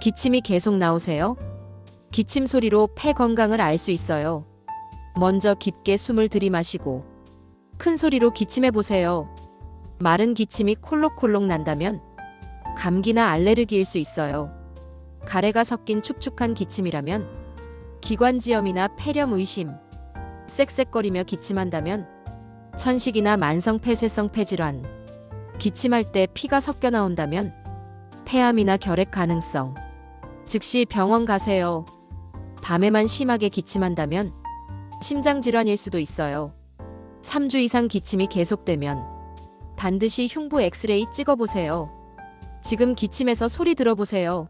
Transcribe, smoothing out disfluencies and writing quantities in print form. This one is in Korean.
기침이 계속 나오세요? 기침 소리로 폐 건강을 알 수 있어요. 먼저 깊게 숨을 들이마시고 큰 소리로 기침해 보세요. 마른 기침이 콜록콜록 난다면 감기나 알레르기일 수 있어요. 가래가 섞인 축축한 기침이라면 기관지염이나 폐렴 의심. 쌕쌕거리며 기침한다면 천식이나 만성 폐쇄성 폐질환. 기침할 때 피가 섞여 나온다면 폐암이나 결핵 가능성. 즉시 병원 가세요. 밤에만 심하게 기침한다면 심장질환일 수도 있어요. 3주 이상 기침이 계속되면 반드시 흉부 엑스레이 찍어보세요. 지금 기침해서 소리 들어보세요.